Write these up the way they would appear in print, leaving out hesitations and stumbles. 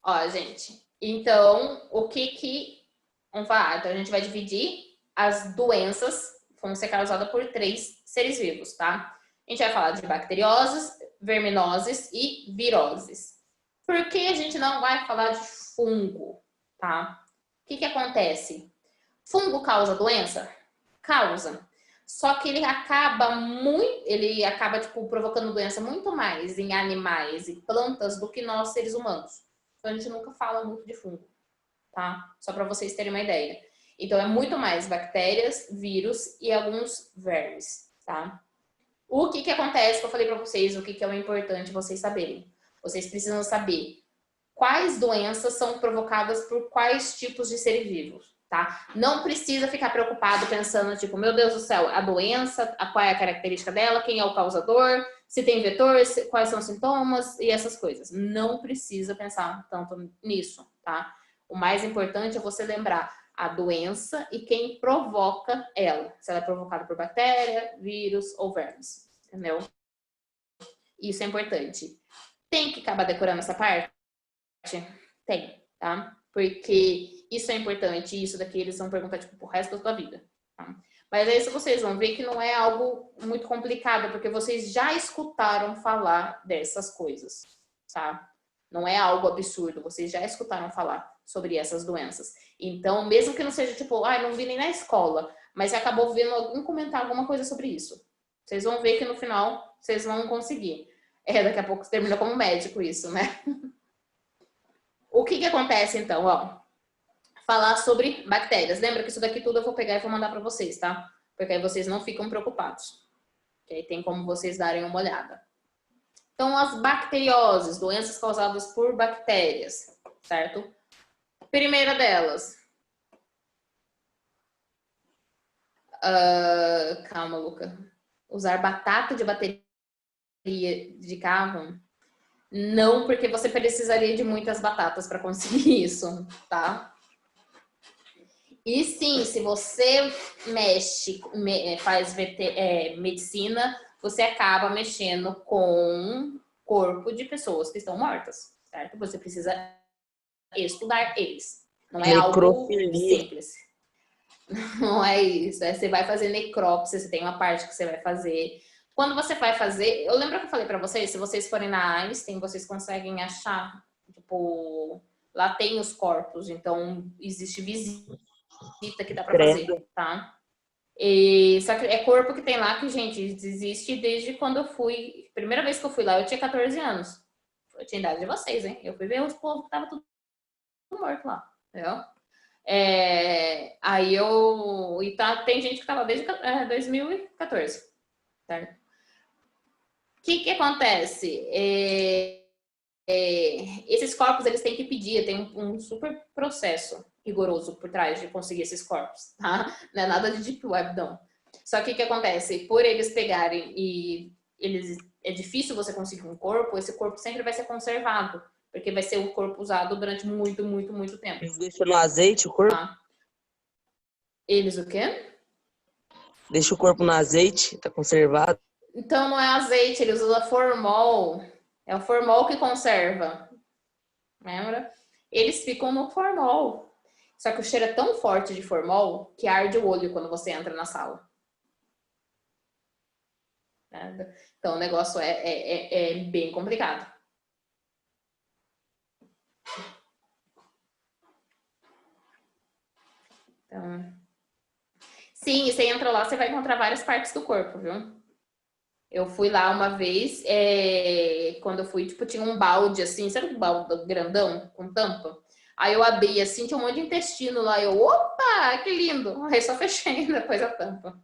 Ó, gente, então, o que que... Vamos falar, então a gente vai dividir as doenças, vão ser causadas por 3 seres vivos, tá? A gente vai falar de bacterioses, verminoses e viroses. Por que a gente não vai falar de fungo, tá? O que que acontece? Fungo causa doença? Causa. Só que ele acaba tipo provocando doença muito mais em animais e plantas do que nós seres humanos. Então a gente nunca fala muito de fungo, tá? Só para vocês terem uma ideia. Então é muito mais bactérias, vírus e alguns vermes, tá? O que que acontece que eu falei para vocês, o que que é o importante vocês saberem? Vocês precisam saber quais doenças são provocadas por quais tipos de seres vivos, tá? Não precisa ficar preocupado pensando, tipo, meu Deus do céu, a doença, qual é a característica dela, quem é o causador, se tem vetor, quais são os sintomas e essas coisas. Não precisa pensar tanto nisso, tá? O mais importante é você lembrar a doença e quem provoca ela. Se ela é provocada por bactéria, vírus ou vermes, entendeu? Isso é importante. Tem que acabar decorando essa parte? Tem, tá? Porque isso é importante, isso daqui eles vão perguntar tipo, pro resto da tua vida. Tá? Mas aí vocês vão ver que não é algo muito complicado, porque vocês já escutaram falar dessas coisas, tá? Não é algo absurdo, vocês já escutaram falar sobre essas doenças. Então, mesmo que não seja tipo, ah, não vi nem na escola, mas você acabou vendo alguém comentar alguma coisa sobre isso. Vocês vão ver que no final vocês vão conseguir. Daqui a pouco termina como médico isso, né? O que que acontece então, ó? Falar sobre bactérias. Lembra que isso daqui tudo eu vou pegar e vou mandar para vocês, tá? Porque aí vocês não ficam preocupados. Que aí tem como vocês darem uma olhada. Então, as bacterioses, doenças causadas por bactérias, certo? Primeira delas. Calma, Luca. Usar batata de bateria de carro? Não, porque você precisaria de muitas batatas para conseguir isso, tá? E sim, se você faz medicina, você acaba mexendo com o corpo de pessoas que estão mortas, certo? Você precisa estudar eles. Não é algo Necrofilia. simples. Não é isso. Você vai fazer necrópsia, você tem uma parte que você vai fazer. Quando você vai fazer, eu lembro que eu falei para vocês, se vocês forem na Einstein, vocês conseguem achar, tipo, lá tem os corpos, então existe visita que dá para fazer, Credo. tá? Só que é corpo que tem lá que, gente, existe desde quando eu fui. Primeira vez que eu fui lá, eu tinha 14 anos. Eu tinha idade de vocês, hein? Eu fui ver os povos que tava tudo morto lá, entendeu? Aí eu. Tem gente que tava desde 2014, certo? O que acontece? Esses corpos eles têm que pedir, tem um super processo rigoroso por trás de conseguir esses corpos, tá? Não é nada de deep web, não. Só que o que acontece? Por eles pegarem e é difícil você conseguir um corpo, esse corpo sempre vai ser conservado, porque vai ser o corpo usado durante muito, muito, muito tempo. Eles deixam no azeite o corpo? Tá? Eles o quê? Deixa o corpo no azeite, tá conservado. Então não é azeite, eles usam formol. É o formol que conserva. Lembra? Eles ficam no formol. Só que o cheiro é tão forte de formol que arde o olho quando você entra na sala. Então o negócio é bem complicado. Então, sim, e você entra lá, você vai encontrar várias partes do corpo, viu? Eu fui lá uma vez, quando eu fui, tipo, tinha um balde assim, sabe um balde grandão com tampa? Aí eu abri assim, tinha um monte de intestino lá. Eu, opa, que lindo! Aí só fechei depois a tampa.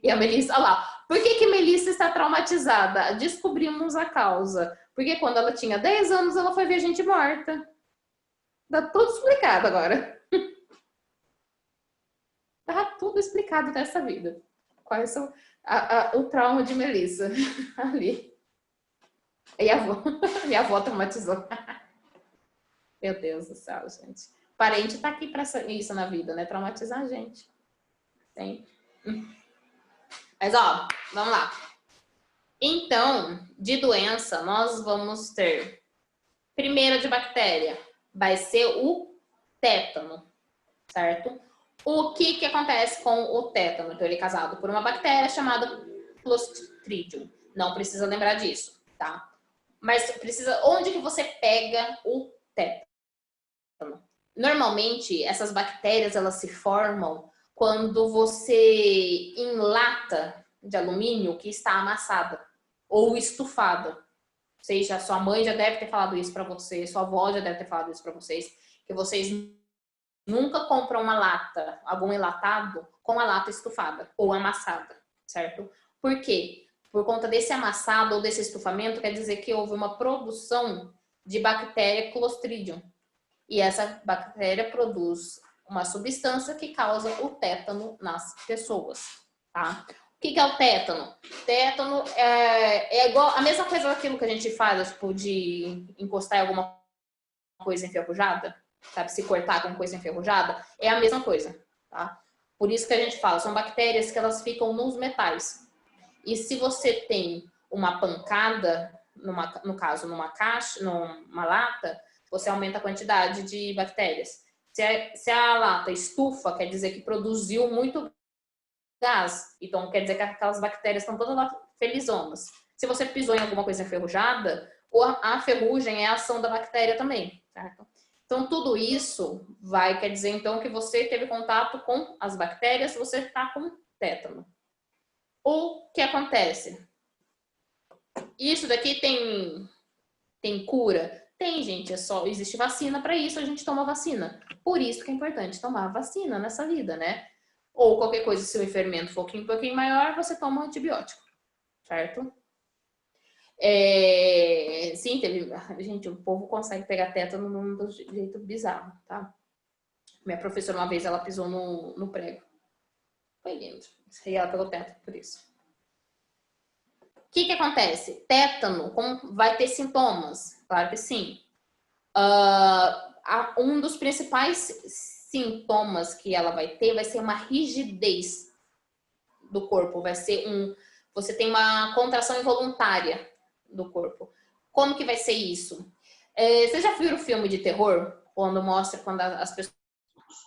E a Melissa, olha lá. Por que Melissa está traumatizada? Descobrimos a causa. Porque quando ela tinha 10 anos, ela foi ver gente morta. Tá tudo explicado agora. Tá tudo explicado nessa vida. Quais são o trauma de Melissa ali. E a avó, minha avó traumatizou. Meu Deus do céu, gente. Parente tá aqui pra isso na vida, né? Traumatizar a gente. Tem. Mas, ó, vamos lá. Então, de doença, nós vamos ter primeira de bactéria vai ser o tétano, certo? O que acontece com o tétano? Então, ele é causado por uma bactéria chamada Clostridium. Não precisa lembrar disso, tá? Mas precisa, onde que você pega o tétano? Normalmente, essas bactérias, elas se formam quando você enlata de alumínio que está amassada ou estufada. Ou seja, sua mãe já deve ter falado isso para você, sua avó já deve ter falado isso para vocês, que vocês nunca compram uma lata, algum enlatado, com a lata estufada ou amassada, certo? Por quê? Por conta desse amassado ou desse estufamento, quer dizer que houve uma produção de bactéria Clostridium. E essa bactéria produz uma substância que causa o tétano nas pessoas, tá? O que é o tétano? Tétano é igual a mesma coisa daquilo que a gente faz, tipo, de encostar em alguma coisa enferrujada, sabe? Se cortar com coisa enferrujada, é a mesma coisa, tá? Por isso que a gente fala, são bactérias que elas ficam nos metais. E se você tem uma pancada, no caso, numa caixa, numa lata, você aumenta a quantidade de bactérias. Se a lata estufa, quer dizer que produziu muito gás. Então, quer dizer que aquelas bactérias estão todas lá felizonas. Se você pisou em alguma coisa enferrujada, a ferrugem é a ação da bactéria também, certo? Então, tudo isso quer dizer, então, que você teve contato com as bactérias, você está com tétano. O que acontece? Isso daqui tem cura? Tem, gente. Existe vacina para isso, a gente toma vacina. Por isso que é importante tomar vacina nessa vida, né? Ou qualquer coisa, se o fermento for um pouquinho maior, você toma um antibiótico, certo? Sim, gente, o povo consegue pegar tétano num jeito bizarro, tá? Minha professora, uma vez, ela pisou no prego. Foi lindo. E ela pegou tétano por isso. O que acontece? Tétano vai ter sintomas? Claro que sim. Um dos principais sintomas que ela vai ter vai ser uma rigidez do corpo. Você tem uma contração involuntária do corpo. Como que vai ser isso? Você já viu o filme de terror? Quando mostra quando as pessoas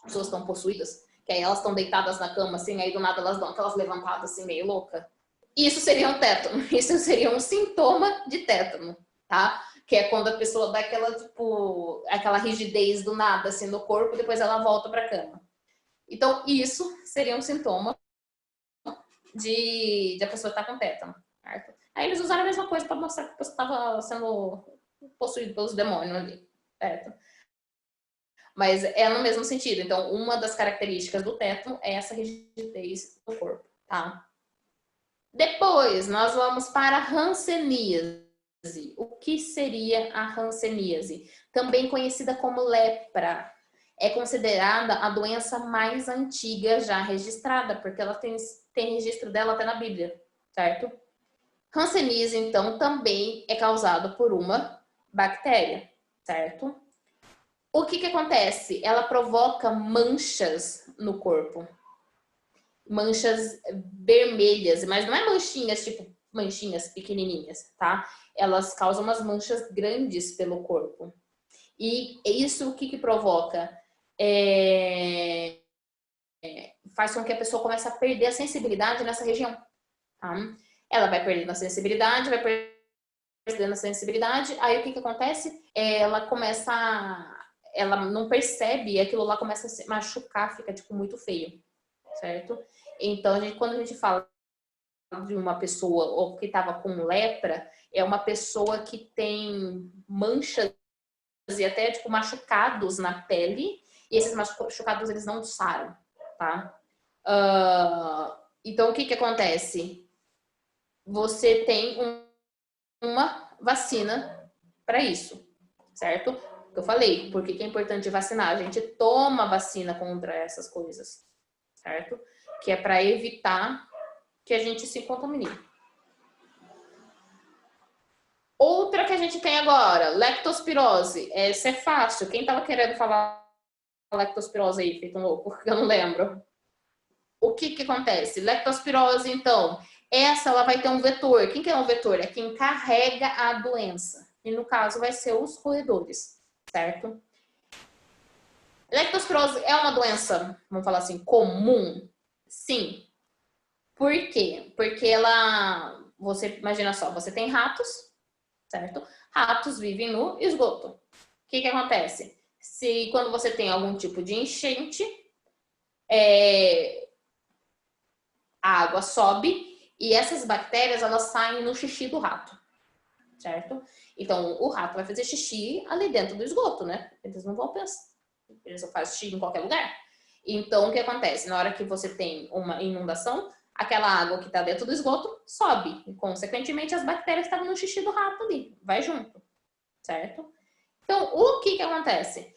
estão possuídas? Que aí elas estão deitadas na cama, assim, aí do nada elas dão aquelas levantadas assim, meio louca. Isso seria um tétano. Isso seria um sintoma de tétano, tá? Que é quando a pessoa dá aquela rigidez do nada, assim, no corpo, e depois ela volta pra cama. Então, isso seria um sintoma de a pessoa estar com tétano, certo? Aí eles usaram a mesma coisa para mostrar que a pessoa estava sendo possuída pelos demônios ali, certo? Mas é no mesmo sentido. Então, uma das características do tétano é essa rigidez do corpo, tá? Depois, nós vamos para a hanseníase. O que seria a hanseníase? Também conhecida como lepra. É considerada a doença mais antiga já registrada, porque ela tem registro dela até na Bíblia, certo? Hanseníase, então, também é causada por uma bactéria, certo? O que acontece? Ela provoca manchas no corpo. Manchas vermelhas, mas não é manchinhas, tipo manchinhas pequenininhas, tá? Elas causam umas manchas grandes pelo corpo. E isso o que provoca? Faz com que a pessoa comece a perder a sensibilidade nessa região, tá? Ela vai perdendo a sensibilidade, aí o que acontece? Ela não percebe e aquilo lá começa a se machucar, fica tipo muito feio, certo? Então, quando a gente fala de uma pessoa ou que estava com lepra, é uma pessoa que tem manchas e até tipo machucados na pele, e esses machucados eles não saram, tá? Então, o que acontece? Você tem uma vacina para isso, certo? Eu falei, por que é importante vacinar? A gente toma vacina contra essas coisas, certo? Que é para evitar que a gente se contamine. Outra que a gente tem agora, leptospirose. Essa é fácil. Quem tava querendo falar leptospirose aí, feito um louco? Porque eu não lembro. O que acontece? Leptospirose, então, ela vai ter um vetor. Quem que é um vetor? É quem carrega a doença. e no caso vai ser os roedores, certo? Leptospirose é uma doença, vamos falar assim, comum? Sim. Por quê? Porque você imagina só, você tem ratos, certo? Ratos vivem no esgoto. O que acontece? Se quando você tem algum tipo de enchente, a água sobe e essas bactérias elas saem no xixi do rato, certo? Então o rato vai fazer xixi ali dentro do esgoto, né? Eles não vão pensar, eles vão fazer xixi em qualquer lugar. Então o que acontece? Na hora que você tem uma inundação, aquela água que está dentro do esgoto sobe e consequentemente as bactérias que estavam no xixi do rato ali, vai junto, certo? Então o que acontece?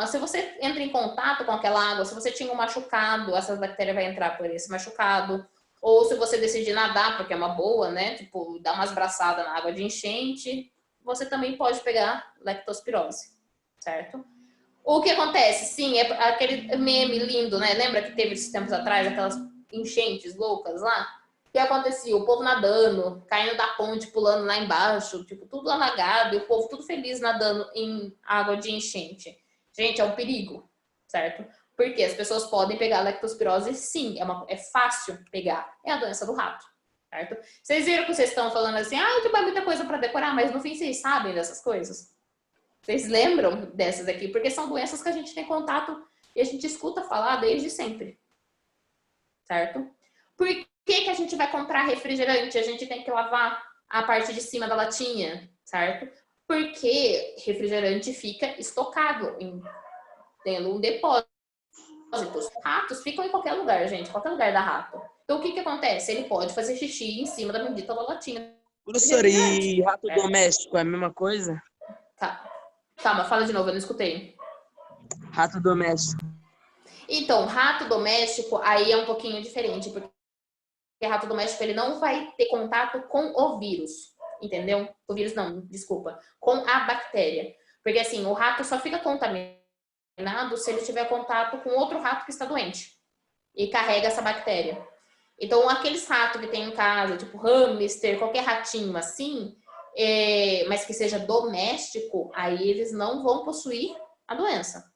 Se você entra em contato com aquela água, se você tinha um machucado, essas bactérias vão entrar por esse machucado. Ou se você decidir nadar, porque é uma boa, né? Tipo, dar umas braçadas na água de enchente, você também pode pegar leptospirose, certo? O que acontece? Sim, é aquele meme lindo, né? Lembra que teve esses tempos atrás, aquelas enchentes loucas lá? O que acontecia? O povo nadando, caindo da ponte, pulando lá embaixo, tipo, tudo alagado, e o povo tudo feliz nadando em água de enchente. Gente, é um perigo, certo? Porque as pessoas podem pegar leptospirose, sim, é fácil pegar. É a doença do rato, certo? Vocês viram que vocês estão falando assim, tipo, é muita coisa para decorar, mas no fim vocês sabem dessas coisas? Vocês lembram dessas aqui? Porque são doenças que a gente tem contato e a gente escuta falar desde sempre, certo? Por que a gente vai comprar refrigerante? A gente tem que lavar a parte de cima da latinha, certo? Porque refrigerante fica estocado tendo um depósito. Ratos ficam em qualquer lugar, gente. Qualquer lugar dá rato. Então, o que acontece? Ele pode fazer xixi em cima da bendita da latinha de Professor, refrigerante. e rato Certo? doméstico é a mesma coisa? Tá. Calma, fala de novo, eu não escutei. Rato doméstico. Então, rato doméstico, aí é um pouquinho diferente, porque rato doméstico ele não vai ter contato com o vírus, entendeu? O vírus não, desculpa, com a bactéria. Porque assim, o rato só fica contaminado se ele tiver contato com outro rato que está doente e carrega essa bactéria. Então, aqueles ratos que tem em casa, tipo hamster, qualquer ratinho assim, mas que seja doméstico, aí eles não vão possuir a doença,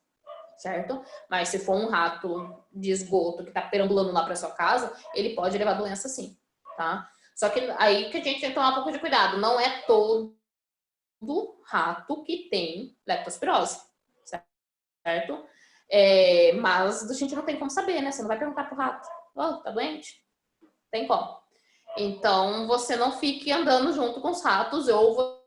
certo? Mas se for um rato de esgoto que tá perambulando lá para sua casa, ele pode levar doença sim, tá? Só que aí que a gente tem que tomar um pouco de cuidado. Não é todo rato que tem leptospirose, certo? Mas a gente não tem como saber, né? Você não vai perguntar pro rato, tá doente? Tem como. Então, você não fique andando junto com os ratos, ou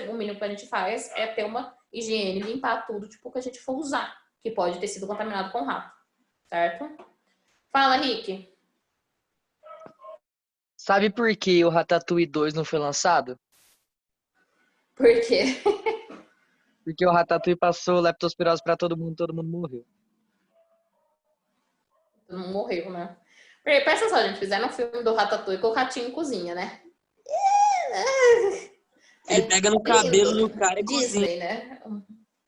o mínimo que a gente faz é ter uma higiene, limpar tudo, tipo, que a gente for usar, que pode ter sido contaminado com rato, certo? Fala, Rick. Sabe por que o Ratatouille 2 não foi lançado? Por quê? Porque o Ratatouille passou leptospirose pra todo mundo morreu. Todo mundo morreu, né? Pensa só, gente, fizeram um filme do Ratatouille com o ratinho em cozinha, né? Ele pega no cabelo lindo. do cara e cozinha. Disney, né?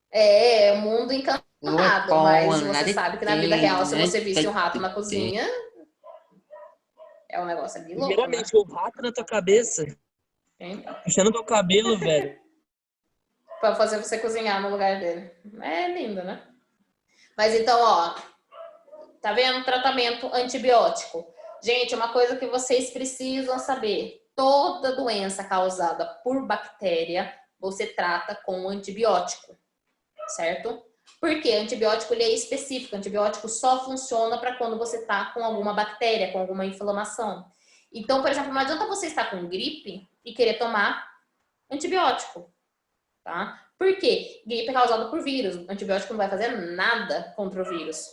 É mundo encantado, mas você sabe que na vida real, se você visse um rato na cozinha, é um negócio bem louco, né? Primeiramente, o rato na tua cabeça, Então, puxando teu cabelo, velho. pra fazer você cozinhar no lugar dele. É lindo, né? Mas então, ó, tá vendo? Tratamento antibiótico. Gente, uma coisa que vocês precisam saber: toda doença causada por bactéria você trata com antibiótico, certo? Porque antibiótico ele é específico, antibiótico só funciona para quando você tá com alguma bactéria, com alguma inflamação. Então, por exemplo, não adianta você estar com gripe e querer tomar antibiótico, tá? Por quê? Gripe é causada por vírus, o antibiótico não vai fazer nada contra o vírus,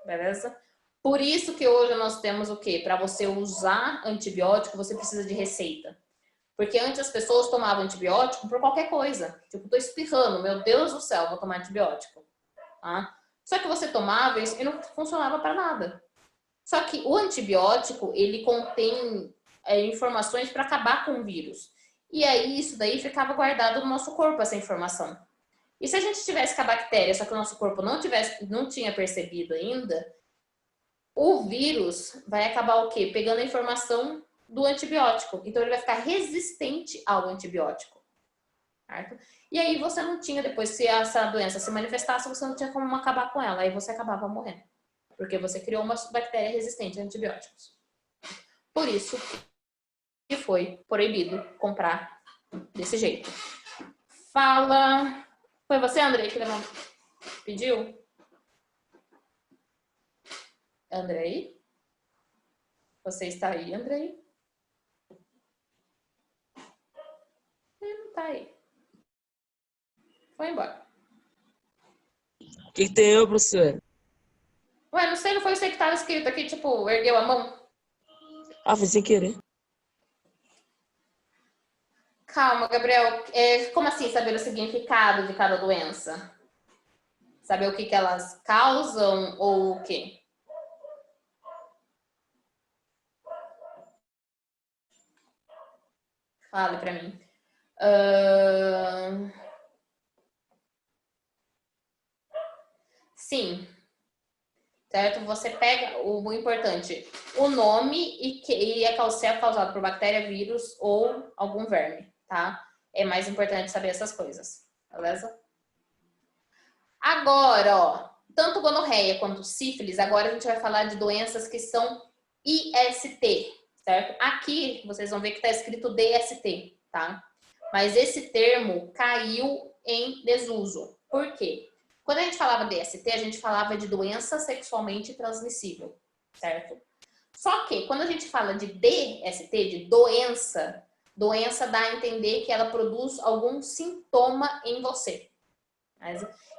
beleza? Por isso que hoje nós temos o quê? Para você usar antibiótico, você precisa de receita. Porque antes as pessoas tomavam antibiótico por qualquer coisa. Tipo, tô espirrando, meu Deus do céu, vou tomar antibiótico. Tá? Só que você tomava isso e não funcionava para nada. Só que o antibiótico, ele contém informações para acabar com o vírus. E aí isso daí ficava guardado no nosso corpo, essa informação. E se a gente tivesse com a bactéria, só que o nosso corpo não tinha percebido ainda, o vírus vai acabar o quê? Pegando a informação do antibiótico. Então ele vai ficar resistente ao antibiótico. certo? E aí você não tinha, depois se essa doença se manifestasse, você não tinha como acabar com ela, aí você acabava morrendo, porque você criou uma bactéria resistente a antibióticos. Por isso que foi proibido comprar desse jeito. Fala... Foi você, Andrei, que pediu? Andrei? Você está aí, Andrei? Ele não tá aí. Foi embora. O que tem eu, professor? Ué, não sei, não foi você que estava escrito aqui, tipo, ergueu a mão? Ah, foi sem querer. Calma, Gabriel. Como assim saber o significado de cada doença? Saber o que elas causam ou o quê? Fale pra mim. Sim. Certo? Você pega o importante, o nome e é causado por bactéria, vírus ou algum verme, tá? É mais importante saber essas coisas, beleza? Agora, ó, tanto gonorreia quanto sífilis, agora a gente vai falar de doenças que são IST, certo? Aqui vocês vão ver que tá escrito DST, tá? Mas esse termo caiu em desuso. Por quê? Quando a gente falava DST, a gente falava de doença sexualmente transmissível, certo? Só que quando a gente fala de DST, de doença, doença dá a entender que ela produz algum sintoma em você.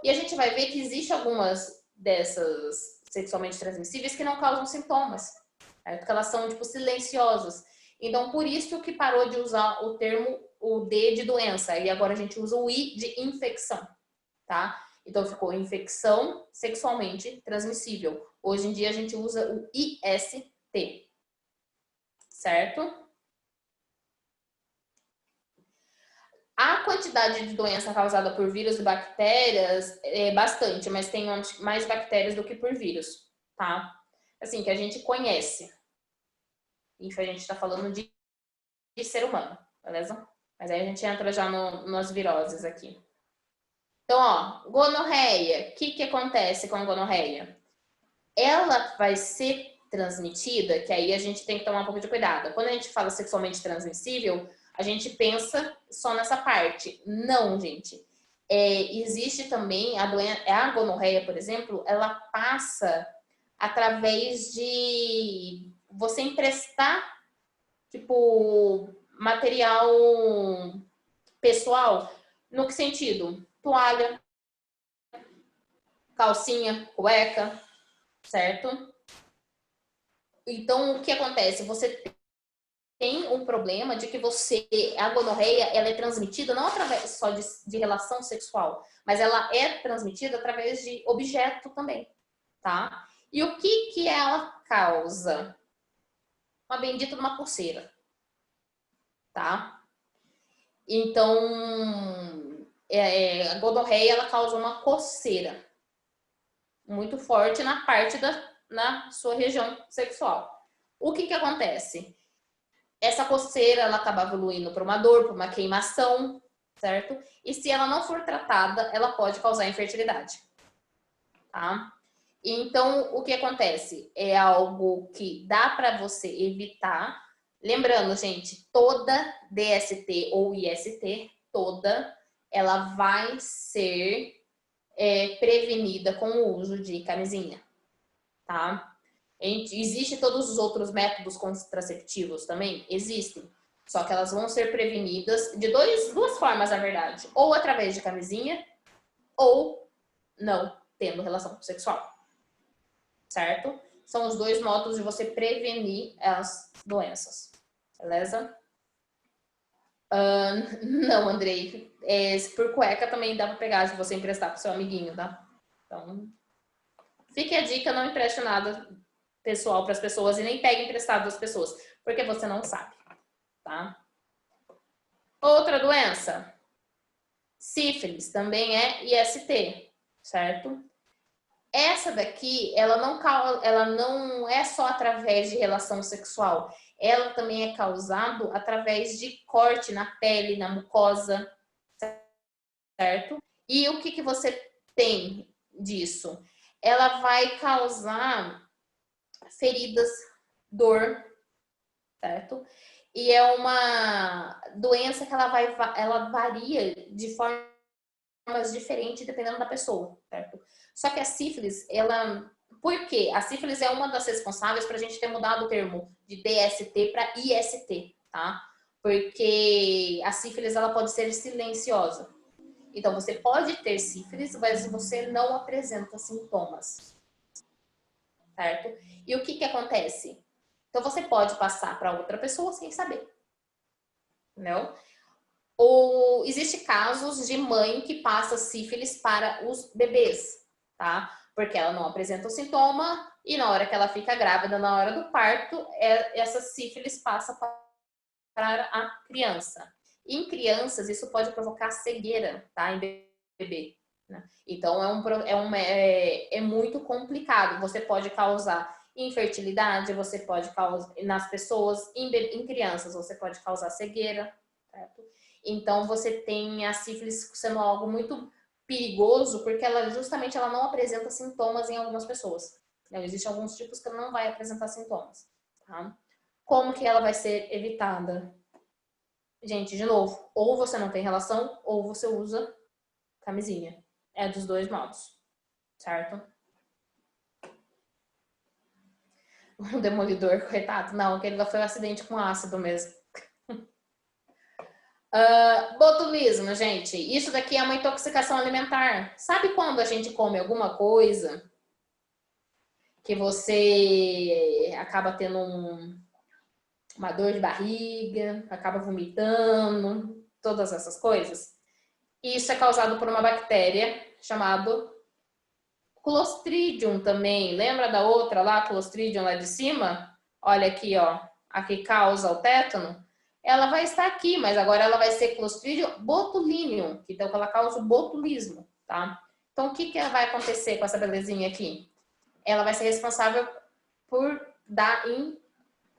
E a gente vai ver que existe algumas dessas sexualmente transmissíveis que não causam sintomas, certo? Porque elas são, tipo, silenciosas. Então, por isso que parou de usar o termo, o D de doença, e agora a gente usa o I de infecção, tá? Então, ficou infecção sexualmente transmissível. Hoje em dia, a gente usa o IST, certo? A quantidade de doença causada por vírus e bactérias é bastante, mas tem mais bactérias do que por vírus, tá? Assim, que a gente conhece. Isso a gente está falando de ser humano, beleza? Mas aí a gente entra já nas viroses aqui. Então, ó, gonorreia. O que acontece com a gonorreia? Ela vai ser transmitida, que aí a gente tem que tomar um pouco de cuidado. Quando a gente fala sexualmente transmissível, a gente pensa só nessa parte. Não, gente. Existe também a gonorreia, por exemplo, ela passa através de você emprestar, tipo, material pessoal. No que sentido? Toalha, calcinha, cueca, certo? Então, o que acontece? Você tem um problema de que a gonorreia, ela é transmitida não através só de relação sexual, mas ela é transmitida através de objeto também, tá? E o que ela causa? Uma bendita de uma coceira, tá? Então, a gonorreia, ela causa uma coceira muito forte na sua região sexual. O que acontece? Essa coceira, ela acaba evoluindo para uma dor, para uma queimação, certo? E se ela não for tratada, ela pode causar infertilidade, tá? Então, o que acontece? É algo que dá para você evitar. Lembrando, gente, toda DST ou IST, ela vai ser prevenida com o uso de camisinha, tá? Existem todos os outros métodos contraceptivos também? Existem. Só que elas vão ser prevenidas de duas formas, na verdade. Ou através de camisinha, ou não tendo relação sexual. Certo? São os dois modos de você prevenir as doenças. Beleza? Não, Andrei. Por cueca também dá pra pegar se você emprestar pro seu amiguinho, tá? Então, fique a dica, não empreste nada pessoal para as pessoas e nem pegue emprestado das pessoas, porque você não sabe, tá? Outra doença, sífilis, também é IST, certo? Essa daqui, ela não é só através de relação sexual, ela também é causado através de corte na pele, na mucosa, certo? E o que você tem disso? Ela vai causar feridas, dor, certo? E é uma doença que ela varia de formas diferentes dependendo da pessoa, certo? Só que a sífilis, por quê? A sífilis é uma das responsáveis para a gente ter mudado o termo de DST para IST, tá? Porque a sífilis, ela pode ser silenciosa. Então, você pode ter sífilis, mas você não apresenta sintomas, certo? E o que acontece? Então, você pode passar para outra pessoa sem saber, entendeu? Ou existe casos de mãe que passa sífilis para os bebês, tá? Porque ela não apresenta o sintoma e na hora que ela fica grávida, na hora do parto, essa sífilis passa para a criança. Em crianças, isso pode provocar cegueira, tá? Em bebê. Né? Então, é muito complicado. Você pode causar infertilidade, você pode causar nas pessoas, em crianças, você pode causar cegueira, certo? Então, você tem a sífilis sendo algo muito perigoso, porque ela justamente ela não apresenta sintomas em algumas pessoas. Então, existem alguns tipos que ela não vai apresentar sintomas, tá? Como que ela vai ser evitada? Gente, de novo, ou você não tem relação, ou você usa camisinha. É dos dois modos, certo? O demolidor, coitado. Não, aquele foi um acidente com ácido mesmo. Botulismo, gente. Isso daqui é uma intoxicação alimentar. Sabe quando a gente come alguma coisa que você acaba tendo uma dor de barriga, acaba vomitando, todas essas coisas? Isso é causado por uma bactéria chamada Clostridium também. Lembra da outra lá, Clostridium lá de cima? Olha aqui, ó. A que causa o tétano. Ela vai estar aqui, mas agora ela vai ser Clostridium botulinum, que então ela causa o botulismo, tá? Então, o que vai acontecer com essa belezinha aqui? Ela vai ser responsável por dar em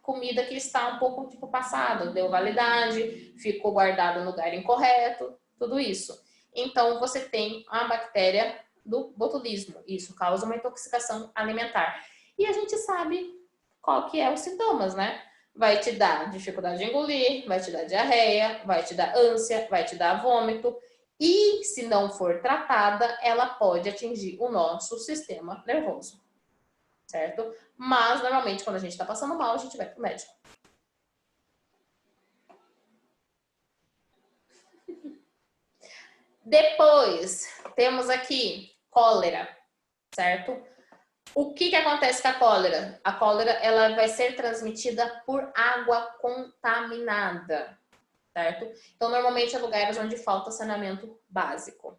comida que está um pouco tipo passada, deu validade, ficou guardada no lugar incorreto, tudo isso. Então, você tem a bactéria do botulismo. Isso causa uma intoxicação alimentar. E a gente sabe qual que é os sintomas, né? Vai te dar dificuldade de engolir, vai te dar diarreia, vai te dar ânsia, vai te dar vômito. E, se não for tratada, ela pode atingir o nosso sistema nervoso, certo? Mas, normalmente, quando a gente está passando mal, a gente vai pro médico. Depois, temos aqui cólera, certo? O que acontece com a cólera? A cólera, ela vai ser transmitida por água contaminada, certo? Então, normalmente é lugares onde falta saneamento básico. O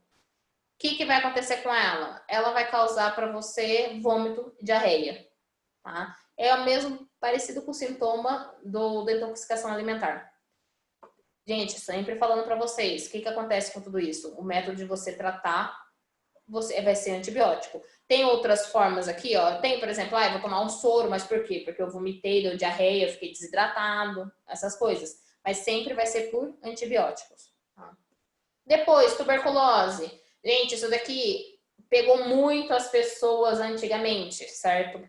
que vai acontecer com ela? Ela vai causar para você vômito e diarreia, tá? É o mesmo parecido com o sintoma da intoxicação alimentar. Gente, sempre falando para vocês, o que acontece com tudo isso? O método de você tratar vai ser antibiótico. Tem outras formas aqui, ó. Tem, por exemplo, eu vou tomar um soro, mas por quê? Porque eu vomitei, deu diarreia, eu fiquei desidratado, essas coisas. Mas sempre vai ser por antibióticos. Tá? Depois, tuberculose. Gente, isso daqui pegou muito as pessoas antigamente, certo?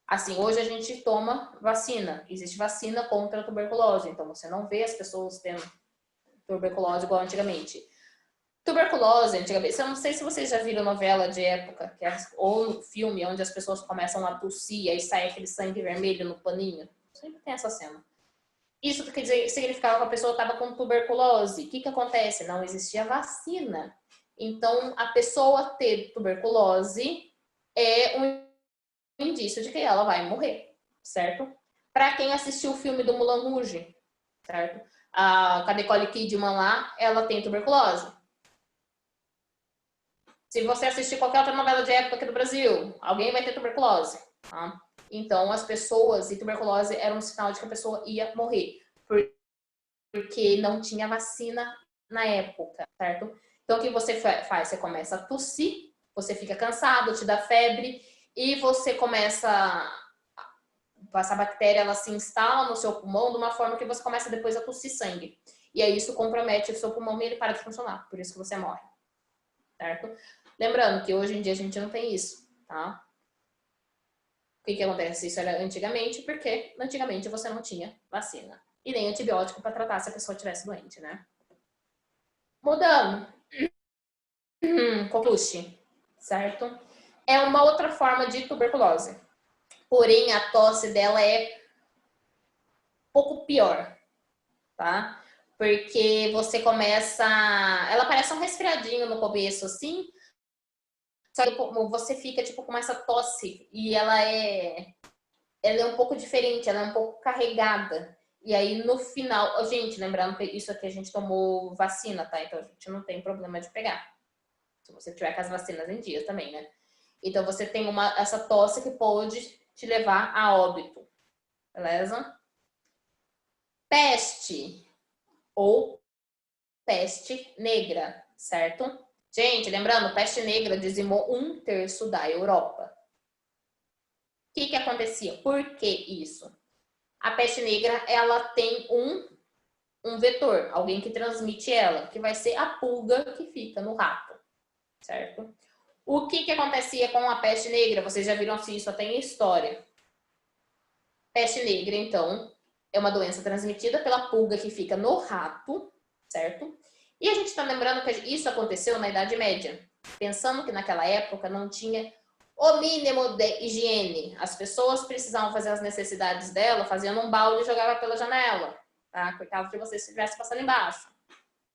Assim, hoje a gente toma vacina. Existe vacina contra a tuberculose. Então, você não vê as pessoas tendo tuberculose igual antigamente. Tuberculose, antigamente, eu não sei se vocês já viram novela de época, ou filme, onde as pessoas começam a tossir, aí sai aquele sangue vermelho no paninho. Sempre tem essa cena. Isso quer dizer, significava que a pessoa estava com tuberculose. O que acontece? Não existia vacina. Então, a pessoa ter tuberculose é um indício de que ela vai morrer, certo? Para quem assistiu o filme do Moulin Rouge, certo? A Nicole Kidman lá, ela tem tuberculose. Se você assistir qualquer outra novela de época aqui do Brasil, alguém vai ter tuberculose. Tá? Então, as pessoas e tuberculose era um sinal de que a pessoa ia morrer. Porque não tinha vacina na época, certo? Então, o que você faz? Você começa a tossir, você fica cansado, te dá febre, e você começa... Essa bactéria, ela se instala no seu pulmão de uma forma que você começa depois a tossir sangue. E aí isso compromete o seu pulmão e ele para de funcionar. Por isso que você morre. certo? Lembrando que hoje em dia a gente não tem isso, tá? O que acontece? Isso era antigamente, porque antigamente você não tinha vacina. E nem antibiótico para tratar se a pessoa estivesse doente, né? Mudando. Coqueluche, certo? É uma outra forma de tuberculose. Porém, a tosse dela é um pouco pior, tá? Porque você começa... Ela parece um resfriadinho no começo, assim. Só que você fica, tipo, com essa tosse. E ela é um pouco diferente, ela é um pouco carregada. E aí, no final... Gente, lembrando que isso aqui a gente tomou vacina, tá? Então, a gente não tem problema de pegar. Se você tiver com as vacinas em dia também, né? Então, você tem essa tosse que pode te levar a óbito. Beleza? Peste ou peste negra, certo? Gente, lembrando, peste negra dizimou 1/3 da Europa. O que acontecia? Por que isso? A peste negra, ela tem um vetor, alguém que transmite ela, que vai ser a pulga que fica no rato, certo? O que acontecia com a peste negra? Vocês já viram se isso até em história. Peste negra, então, é uma doença transmitida pela pulga que fica no rato, certo? E a gente está lembrando que isso aconteceu na Idade Média. Pensando que naquela época não tinha o mínimo de higiene. As pessoas precisavam fazer as necessidades dela, fazendo um balde e jogava pela janela, tá? Por causa de você estivesse passando embaixo,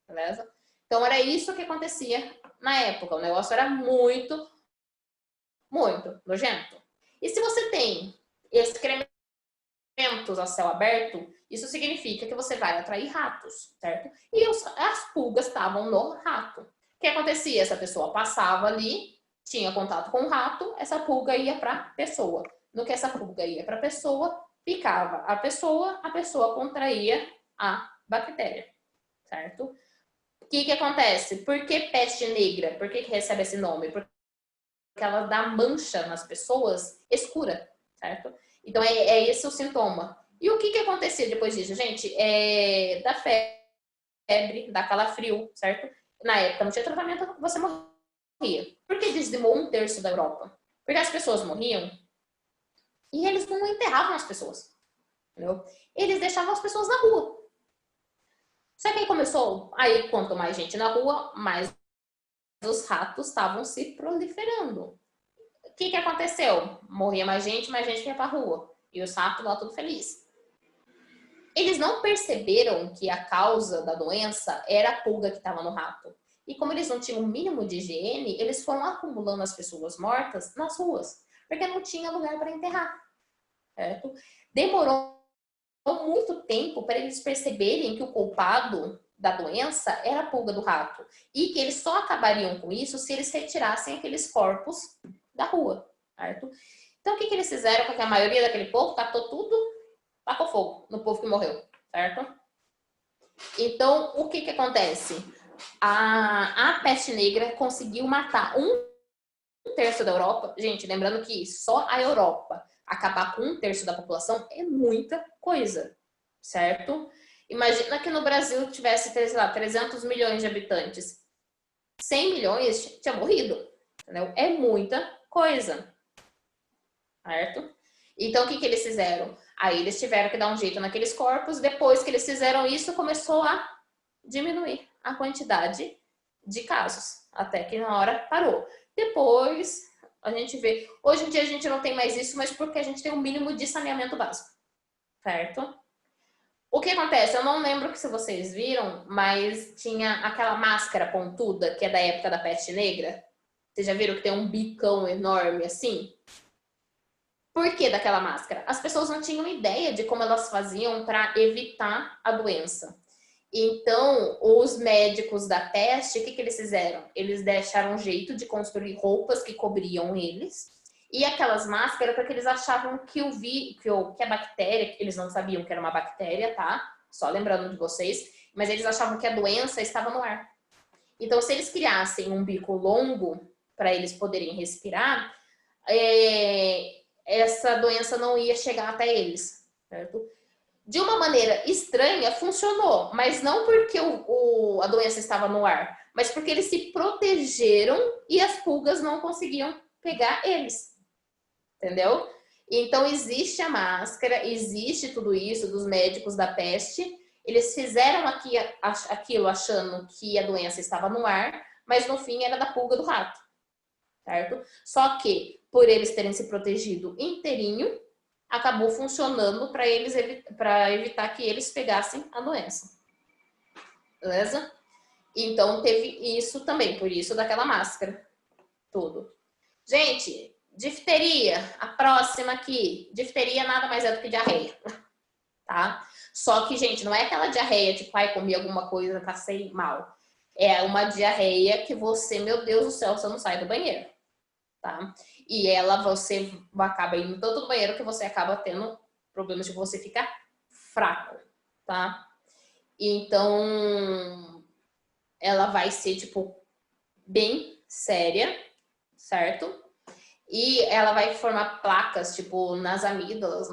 beleza? Então era isso que acontecia na época. O negócio era muito, muito nojento. E se você tem excrementos a céu aberto, isso significa que você vai atrair ratos, certo? E as pulgas estavam no rato. O que acontecia? Essa pessoa passava ali, tinha contato com o rato, essa pulga ia para a pessoa. No que essa pulga ia para a pessoa, picava a pessoa contraía a bactéria, certo? O que acontece? Por que peste negra? Por que recebe esse nome? Porque ela dá mancha nas pessoas escura, certo? Então, é esse o sintoma. E o que acontecia depois disso, gente? Da febre, da calafrio, certo? Na época não tinha tratamento, você morria. Por que dizimou 1/3 da Europa? Porque as pessoas morriam e eles não enterravam as pessoas, entendeu? Eles deixavam as pessoas na rua. Só que aí começou, aí quanto mais gente na rua, mais os ratos estavam se proliferando. O que aconteceu? Morria mais gente ia pra rua. E os ratos lá tudo feliz. Eles não perceberam que a causa da doença era a pulga que estava no rato. E como eles não tinham o mínimo de higiene, eles foram acumulando as pessoas mortas nas ruas. Porque não tinha lugar para enterrar. Certo? Demorou muito tempo para eles perceberem que o culpado da doença era a pulga do rato. E que eles só acabariam com isso se eles retirassem aqueles corpos da rua, certo? Então, o que eles fizeram com que a maioria daquele povo catou tudo, tacou fogo no povo que morreu, certo? Então, o que acontece? A peste negra conseguiu matar 1/3 da Europa. Gente, lembrando que só a Europa acabar com 1/3 da população é muita coisa, certo? Imagina que no Brasil tivesse, sei lá, 300 milhões de habitantes. 100 milhões tinha morrido, entendeu? É muita coisa, certo? Então, o que eles fizeram? Aí eles tiveram que dar um jeito naqueles corpos. Depois que eles fizeram isso, começou a diminuir a quantidade de casos. Até que na hora parou. Depois, a gente vê... Hoje em dia a gente não tem mais isso, mas porque a gente tem um mínimo de saneamento básico, certo? O que acontece? Eu não lembro se vocês viram, mas tinha aquela máscara pontuda, que é da época da peste negra. Vocês já viram que tem um bicão enorme assim? Por que daquela máscara? As pessoas não tinham ideia de como elas faziam para evitar a doença. Então, os médicos da peste, o que eles fizeram? Eles deixaram um jeito de construir roupas que cobriam eles e aquelas máscaras porque eles achavam que que a bactéria, eles não sabiam que era uma bactéria, tá? Só lembrando de vocês, mas eles achavam que a doença estava no ar. Então, se eles criassem um bico longo para eles poderem respirar, essa doença não ia chegar até eles, certo? De uma maneira estranha, funcionou, mas não porque a doença estava no ar, mas porque eles se protegeram e as pulgas não conseguiam pegar eles. Entendeu? Então, existe a máscara, existe tudo isso dos médicos da peste. Eles fizeram aquilo achando que a doença estava no ar, mas no fim era da pulga do rato. Certo? Só que, por eles terem se protegido inteirinho, acabou funcionando para evitar que eles pegassem a doença. Beleza? Então, teve isso também, por isso daquela máscara. Tudo. Gente, difteria, a próxima aqui. Difteria nada mais é do que diarreia, tá? Só que, gente, não é aquela diarreia tipo, ai, comi alguma coisa, passei mal. É uma diarreia que você, meu Deus do céu, você não sai do banheiro, tá? E você acaba indo tanto do banheiro que você acaba tendo problemas de você ficar fraco, tá? Então, ela vai ser, tipo, bem séria, certo? E ela vai formar placas, tipo, nas amígdalas,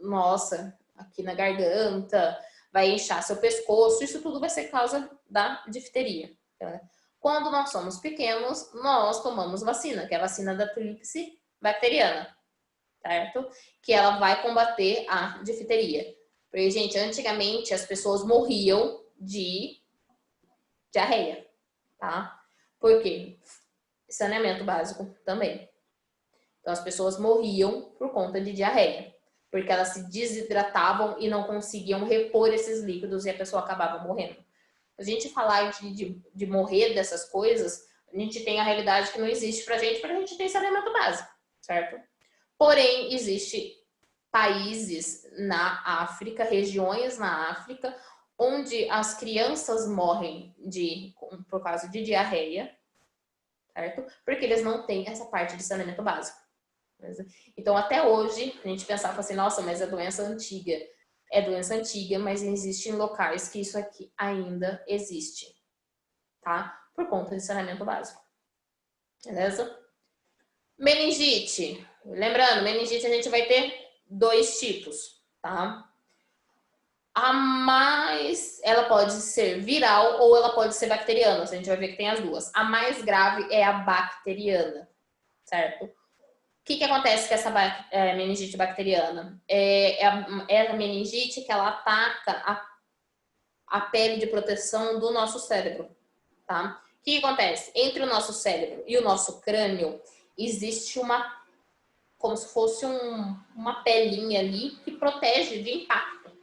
nossa, aqui na garganta, vai inchar seu pescoço, isso tudo vai ser causa da difteria. Tá? Quando nós somos pequenos, nós tomamos vacina, que é a vacina da tríplice bacteriana, certo? Que ela vai combater a difteria. Porque, gente, antigamente as pessoas morriam de diarreia, tá? Por quê? Saneamento básico também. Então, as pessoas morriam por conta de diarreia, porque elas se desidratavam e não conseguiam repor esses líquidos e a pessoa acabava morrendo. A gente falar de morrer dessas coisas, a gente tem a realidade que não existe pra gente, porque a gente tem saneamento básico, certo? Porém, existe países na África, regiões na África, onde as crianças morrem por causa de diarreia, certo? Porque eles não têm essa parte de saneamento básico. Então, até hoje, a gente pensava assim, nossa, mas é doença antiga. É doença antiga, mas existe em locais que isso aqui ainda existe, tá? Por conta de saneamento básico. Beleza? Meningite. Lembrando, meningite a gente vai ter 2 tipos, tá? Ela pode ser viral ou ela pode ser bacteriana. A gente vai ver que tem as duas. A mais grave é a bacteriana, certo? O que acontece com essa meningite bacteriana? É a meningite que ela ataca a pele de proteção do nosso cérebro, tá? O que acontece? Entre o nosso cérebro e o nosso crânio, existe como se fosse uma pelinha ali que protege de impacto,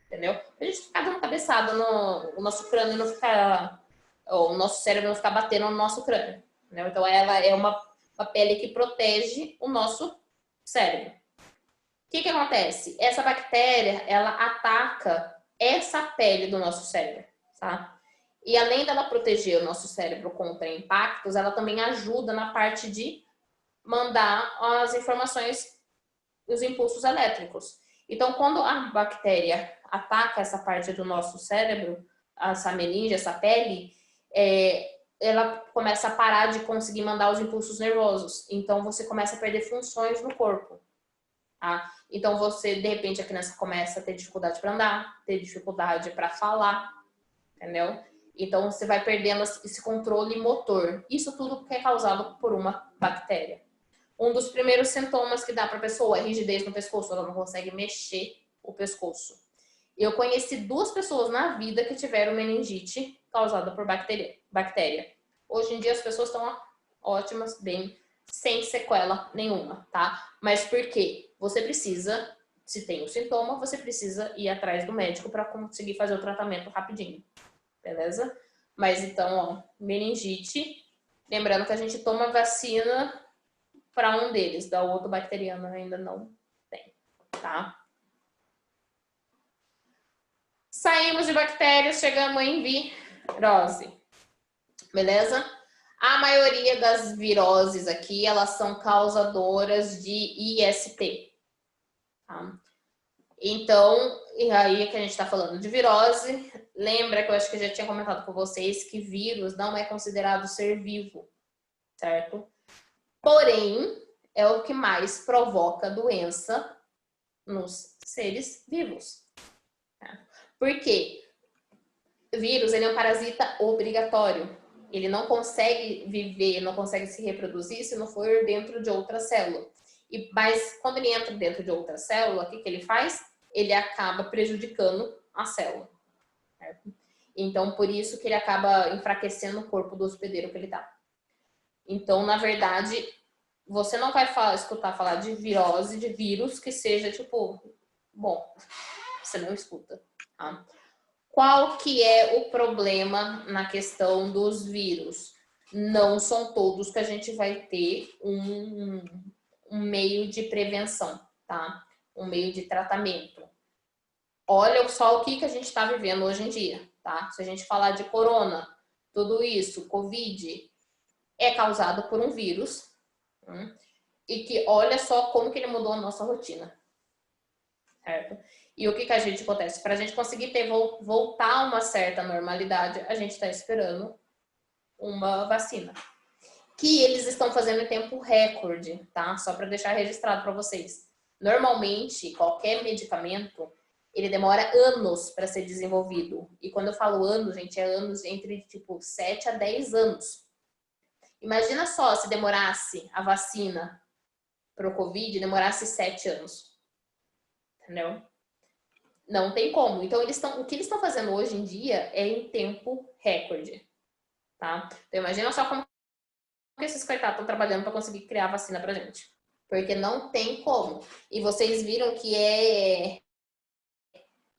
entendeu? A gente ficar dando cabeçada no nosso crânio não ficar, o nosso cérebro não ficar batendo no nosso crânio, entendeu? Então ela é uma pele que protege o nosso cérebro. O que acontece? Essa bactéria, ela ataca essa pele do nosso cérebro, tá? E além dela proteger o nosso cérebro contra impactos, ela também ajuda na parte de mandar as informações, os impulsos elétricos. Então, quando a bactéria ataca essa parte do nosso cérebro, essa meninge, essa pele, ela começa a parar de conseguir mandar os impulsos nervosos. Então, você começa a perder funções no corpo. Tá? Então, de repente, a criança começa a ter dificuldade para andar, ter dificuldade para falar, entendeu? Então, você vai perdendo esse controle motor. Isso tudo é causado por uma bactéria. Um dos primeiros sintomas que dá para a pessoa é rigidez no pescoço, ela não consegue mexer o pescoço. Eu conheci 2 pessoas na vida que tiveram meningite causada por bactéria. Hoje em dia as pessoas estão ótimas, bem, sem sequela nenhuma, tá? Mas por quê? Você precisa, se tem o sintoma, você precisa ir atrás do médico para conseguir fazer o tratamento rapidinho, beleza? Mas então, ó, meningite, lembrando que a gente toma vacina para um deles, da outra bacteriana ainda não tem, tá? Saímos de bactérias, chegamos em virose, beleza? A maioria das viroses aqui, elas são causadoras de IST, tá? Então, e aí que a gente está falando de virose, lembra que eu acho que eu já tinha comentado com vocês que vírus não é considerado ser vivo, certo? Porém, é o que mais provoca doença nos seres vivos. Tá? Por quê? O vírus, ele é um parasita obrigatório. Ele não consegue viver, não consegue se reproduzir se não for dentro de outra célula. Mas quando ele entra dentro de outra célula, o que ele faz? Ele acaba prejudicando a célula. Certo? Então, por isso que ele acaba enfraquecendo o corpo do hospedeiro que ele tá. Então, na verdade, você não vai escutar falar de virose, de vírus, que seja tipo, bom, você não escuta. Tá? Qual que é o problema na questão dos vírus? Não são todos que a gente vai ter um meio de prevenção, tá? Um meio de tratamento. Olha só o que a gente está vivendo hoje em dia, tá? Se a gente falar de corona, tudo isso, Covid, é causado por um vírus, e que olha só como que ele mudou a nossa rotina, certo? E o que a gente acontece? Para a gente conseguir voltar a uma certa normalidade, a gente está esperando uma vacina. Que eles estão fazendo em tempo recorde, tá? Só para deixar registrado para vocês. Normalmente, qualquer medicamento, ele demora anos para ser desenvolvido. E quando eu falo anos, gente, é anos entre, tipo, 7 a 10 anos. Imagina só se demorasse a vacina para o Covid, demorasse 7 anos. Entendeu? Não tem como. Então, o que eles estão fazendo hoje em dia é em tempo recorde. Tá? Então, imagina só como que esses coitados estão trabalhando para conseguir criar vacina pra gente. Porque não tem como. E vocês viram que é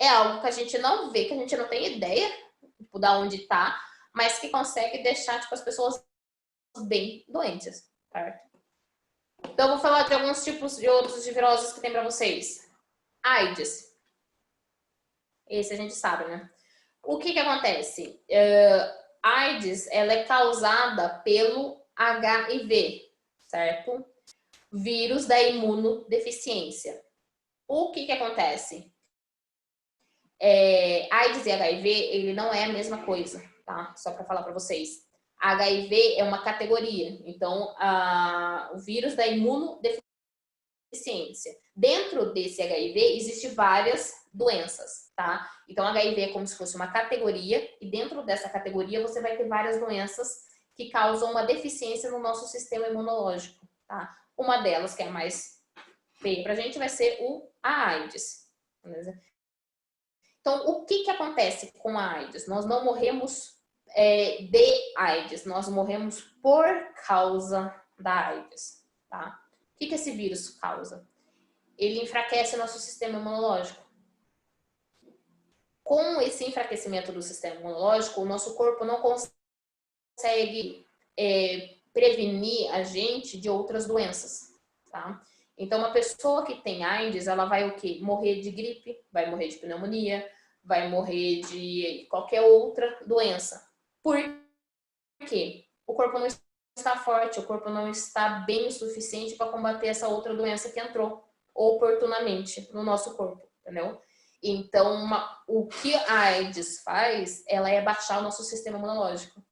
algo que a gente não vê, que a gente não tem ideia, tipo, da onde tá, mas que consegue deixar, tipo, as pessoas bem doentes, certo? Então, eu vou falar de alguns tipos de outros de viroses que tem pra vocês. AIDS. Esse a gente sabe, né? O que acontece? AIDS, ela é causada pelo HIV, certo? Vírus da imunodeficiência. O que acontece? AIDS e HIV, ele não é a mesma coisa, tá? Só para falar para vocês. HIV é uma categoria. Então, o vírus da imunodeficiência. Dentro desse HIV, existem várias doenças, tá? Então, HIV é como se fosse uma categoria, e dentro dessa categoria você vai ter várias doenças que causam uma deficiência no nosso sistema imunológico, tá? Uma delas, que é a mais feia pra gente, vai ser a AIDS, beleza? Então, o que acontece com a AIDS? Nós não morremos de AIDS, nós morremos por causa da AIDS, tá? O que esse vírus causa? Ele enfraquece o nosso sistema imunológico. Com esse enfraquecimento do sistema imunológico, o nosso corpo não consegue prevenir a gente de outras doenças, tá? Então, uma pessoa que tem AIDS, ela vai o quê? Morrer de gripe, vai morrer de pneumonia, vai morrer de qualquer outra doença. Por quê? O corpo não está forte, o corpo não está bem o suficiente para combater essa outra doença que entrou oportunamente no nosso corpo, entendeu? Então, o que a AIDS faz, ela é baixar o nosso sistema imunológico.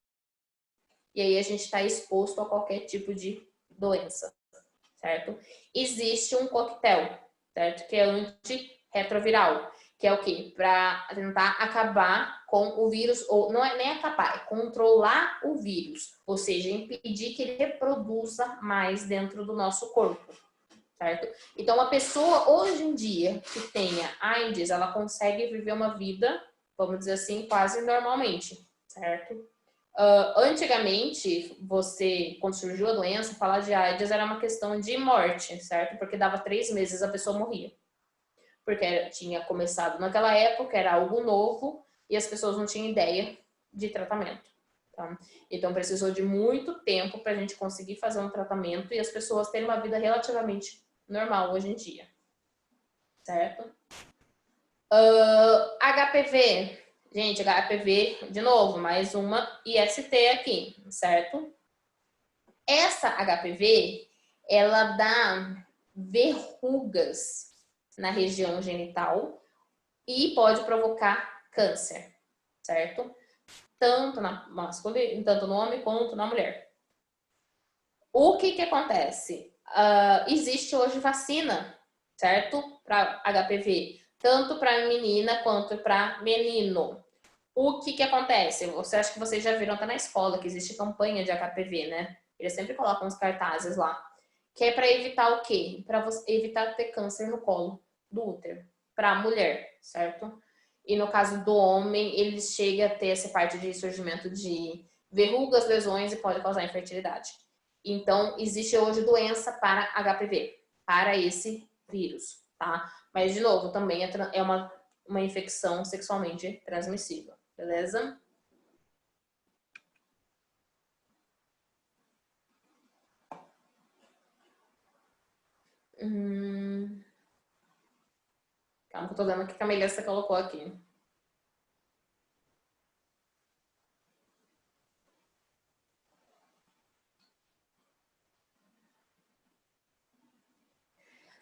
E aí a gente está exposto a qualquer tipo de doença, certo? Existe um coquetel, certo? Que é antirretroviral, que é o quê? Para tentar acabar com o vírus, ou não é nem acabar, é controlar o vírus, ou seja, impedir que ele reproduza mais dentro do nosso corpo, certo? Então, uma pessoa hoje em dia que tenha AIDS, ela consegue viver uma vida, vamos dizer assim, quase normalmente, certo? Antigamente, quando surgiu a doença, falar de AIDS era uma questão de morte, certo? Porque dava 3 meses a pessoa morria. Porque tinha começado naquela época, era algo novo e as pessoas não tinham ideia de tratamento. Tá? Então, precisou de muito tempo para a gente conseguir fazer um tratamento e as pessoas terem uma vida relativamente normal hoje em dia. Certo? HPV. Gente, HPV, de novo, mais uma IST aqui, certo? Essa HPV, ela dá verrugas na região genital e pode provocar câncer, certo? Tanto tanto no homem quanto na mulher. O que acontece? Existe hoje vacina, certo? Para HPV, tanto para menina quanto para menino. o que acontece? Você acha que vocês já viram até na escola que existe campanha de HPV, né? Eles sempre colocam os cartazes lá. Que é para evitar o quê? Para evitar ter câncer no colo do útero. Para a mulher, certo? E no caso do homem, ele chega a ter essa parte de surgimento de verrugas, lesões e pode causar infertilidade. Então, existe hoje doença para HPV, para esse vírus, tá? Mas, de novo, também é uma infecção sexualmente transmissível, beleza? Calma que eu tô vendo o que a Melissa colocou aqui.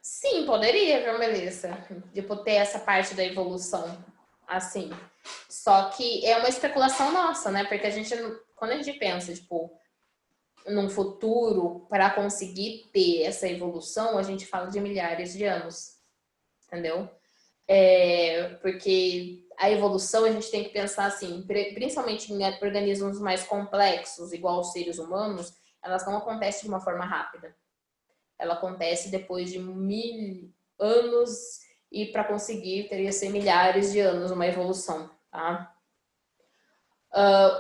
Sim, poderia, viu, Melissa? Tipo, ter essa parte da evolução, assim. Só que é uma especulação nossa, né? Porque a gente, quando a gente pensa, tipo, num futuro, para conseguir ter essa evolução, a gente fala de milhares de anos, entendeu? Porque a evolução a gente tem que pensar assim, principalmente em organismos mais complexos, igual os seres humanos, elas não acontecem de uma forma rápida. Ela acontece depois de 1000 anos e para conseguir teria que ser milhares de anos uma evolução, tá?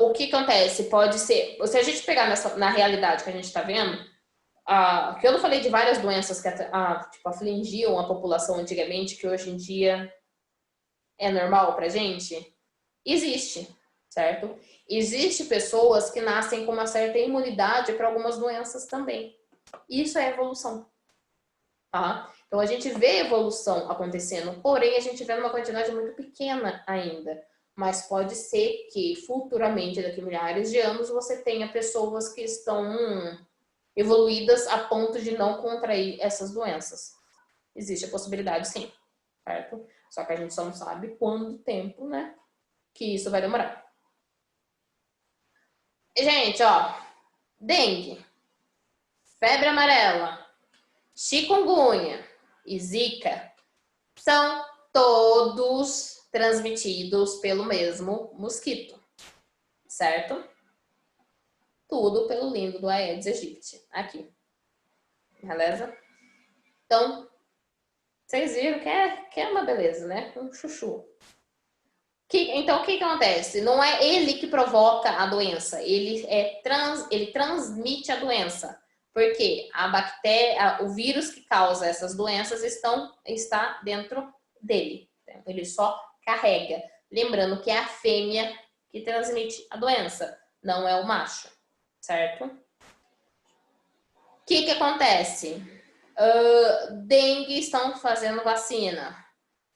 O que acontece? Pode ser, se a gente pegar na realidade que a gente está vendo, que eu não falei de várias doenças que tipo, afligiam a população antigamente, que hoje em dia é normal pra gente, existe, certo? Existe pessoas que nascem com uma certa imunidade para algumas doenças também. Isso é evolução, tá? Então a gente vê evolução acontecendo, porém a gente vê numa quantidade muito pequena ainda. Mas pode ser que futuramente, daqui a milhares de anos, você tenha pessoas que estão evoluídas a ponto de não contrair essas doenças. Existe a possibilidade, sim, certo? Só que a gente só não sabe quanto tempo, né, que isso vai demorar. Gente, ó, dengue, febre amarela, chikungunya e zika são todos transmitidos pelo mesmo mosquito, certo? Tudo pelo lindo do Aedes aegypti, aqui. Beleza? Então, vocês viram que é uma beleza, né? Um chuchu. Então, o que acontece? Não é ele que provoca a doença, ele transmite a doença. Porque a bactéria, o vírus que causa essas doenças está dentro dele. Então, ele só carrega. Lembrando que é a fêmea que transmite a doença, não é o macho, certo? O que acontece? Dengue estão fazendo vacina.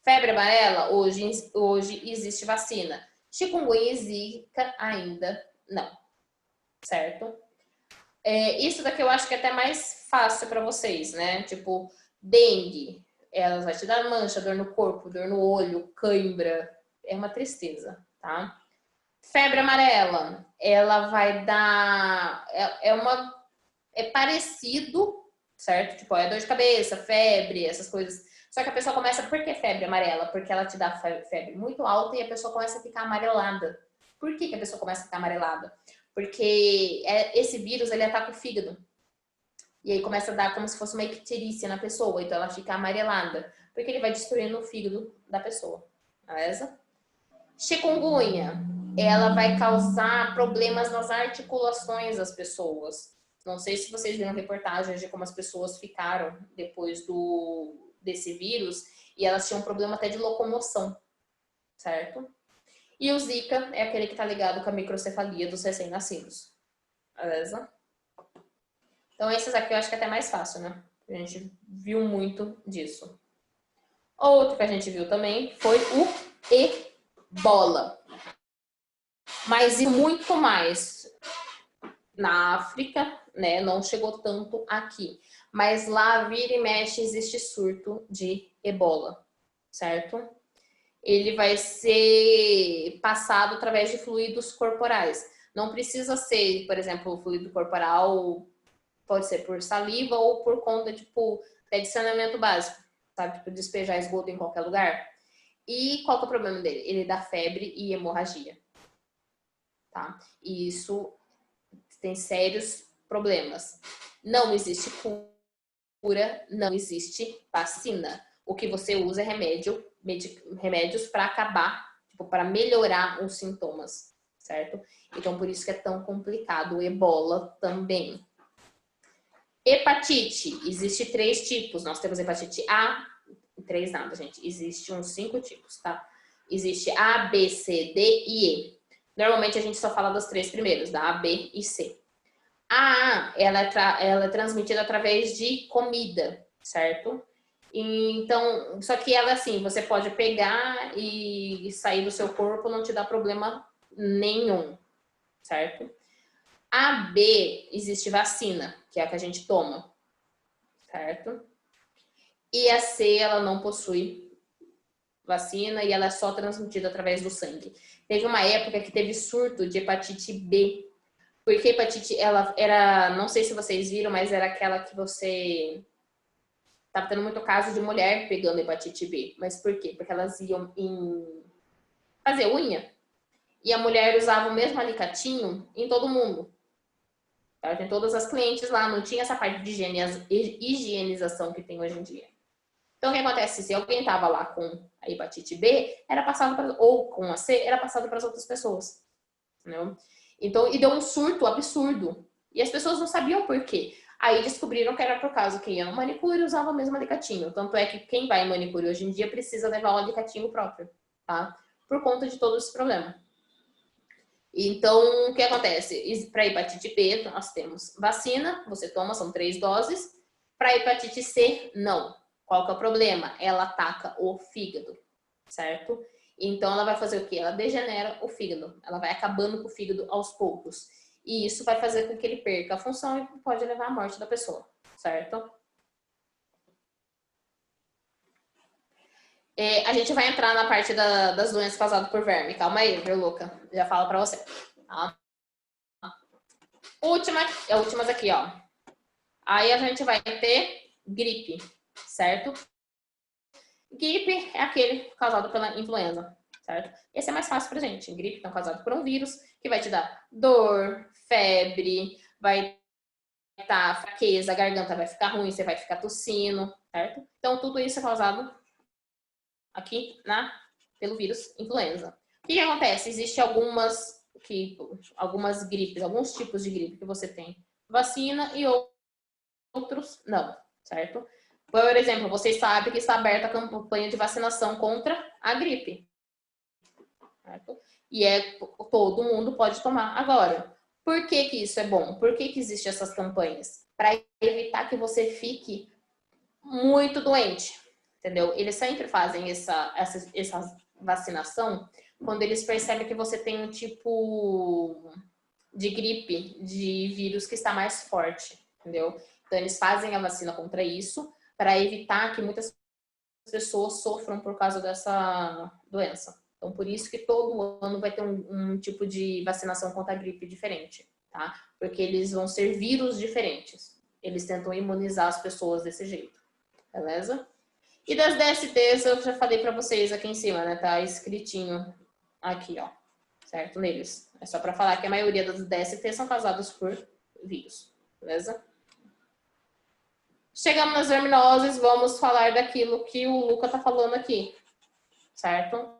Febre amarela, hoje existe vacina. Chikungunya e zika ainda não, certo? Isso daqui eu acho que é até mais fácil para vocês, né? Tipo, dengue, ela vai te dar mancha, dor no corpo, dor no olho, cãibra. É uma tristeza, tá? Febre amarela, ela vai dar... É parecido, certo? Tipo, é dor de cabeça, febre, essas coisas. Só que a pessoa começa... Por que febre amarela? Porque ela te dá febre muito alta e a pessoa começa a ficar amarelada. Por que a pessoa começa a ficar amarelada? Porque esse vírus, ele ataca o fígado. E aí começa a dar como se fosse uma icterícia na pessoa. Então ela fica amarelada. Porque ele vai destruindo o fígado da pessoa. Beleza? Chikungunya, ela vai causar problemas nas articulações das pessoas. Não sei se vocês viram reportagens de como as pessoas ficaram depois desse vírus e elas tinham problema até de locomoção, certo? E o Zika é aquele que está ligado com a microcefalia dos recém-nascidos, beleza? Então esses aqui eu acho que é até mais fácil, né? A gente viu muito disso. Outro que a gente viu também foi o Ebola. Mas e muito mais na África, né? Não chegou tanto aqui. Mas lá, vira e mexe, existe surto de Ebola, certo? Ele vai ser passado através de fluidos corporais. Não precisa ser, por exemplo, o fluido corporal pode ser por saliva ou por conta, tipo, de saneamento básico, sabe? Tipo, despejar esgoto em qualquer lugar. E qual que é o problema dele? Ele dá febre e hemorragia. tá? E isso tem sérios problemas. Não existe cura, não existe vacina. O que você usa é remédios para acabar, tipo, para melhorar os sintomas, certo? Então, por isso que é tão complicado. O ebola também. Hepatite, existe 3 tipos. Nós temos hepatite A, 3 nada, gente. Existe uns 5 tipos, tá? Existe A, B, C, D e E. Normalmente a gente só fala dos 3 primeiros, da A, B e C. A, ela é transmitida através de comida, certo? Então, só que ela, assim, você pode pegar e sair do seu corpo, não te dá problema nenhum, certo? A B, existe vacina, que é a que a gente toma, certo? E a C, ela não possui vacina e ela é só transmitida através do sangue. Teve uma época que teve surto de hepatite B, porque hepatite, ela era, não sei se vocês viram, mas era aquela que você tava tendo muito caso de mulher pegando hepatite B. Mas por quê? Porque elas iam fazer unha e a mulher usava o mesmo alicatinho em todo mundo. Tá? Tem todas as clientes lá, não tinha essa parte de higienização que tem hoje em dia. Então, o que acontece? Se alguém tava lá com a hepatite B, era passado para, ou com a C, era passado para as outras pessoas. Entendeu? Então, e deu um surto absurdo. E as pessoas não sabiam por quê. Aí descobriram que era por causa que ia no manicure e usava o mesmo alicatinho. Tanto é que quem vai em manicure hoje em dia precisa levar o alicatinho próprio, tá? Por conta de todo esse problema. Então, o que acontece? Para hepatite B, nós temos vacina, você toma, são 3 doses. Para hepatite C, não. Qual que é o problema? Ela ataca o fígado, certo? Então, ela vai fazer o quê? Ela degenera o fígado. Ela vai acabando com o fígado aos poucos. E isso vai fazer com que ele perca a função e pode levar à morte da pessoa, certo? A gente vai entrar na parte das doenças causadas por verme. Calma aí, viu, Luca? Já falo pra você. Tá? Últimas aqui, ó. Aí a gente vai ter gripe, certo? Gripe é aquele causado pela influenza, certo? Esse é mais fácil pra gente. Gripe é causado por um vírus que vai te dar dor, febre, vai dar fraqueza, a garganta vai ficar ruim, você vai ficar tossindo, certo? Então, tudo isso é causado aqui pelo vírus influenza. O que acontece? Existem algumas gripes, alguns tipos de gripe que você tem vacina e outros não, certo? Por exemplo, vocês sabem que está aberta a campanha de vacinação contra a gripe, certo? E todo mundo pode tomar agora. Por que que isso é bom? Por que que existem essas campanhas? Para evitar que você fique muito doente, entendeu? Eles sempre fazem essa vacinação quando eles percebem que você tem um tipo de gripe, de vírus que está mais forte, entendeu? Então, eles fazem a vacina contra isso para evitar que muitas pessoas sofram por causa dessa doença. Então, por isso que todo ano vai ter um tipo de vacinação contra a gripe diferente, tá? Porque eles vão ser vírus diferentes. Eles tentam imunizar as pessoas desse jeito, beleza? E das DSTs, eu já falei para vocês aqui em cima, né? Tá escritinho aqui, ó, certo? Neles. É só para falar que a maioria das DSTs são causadas por vírus, beleza? Chegamos nas verminoses, vamos falar daquilo que o Luca tá falando aqui, certo?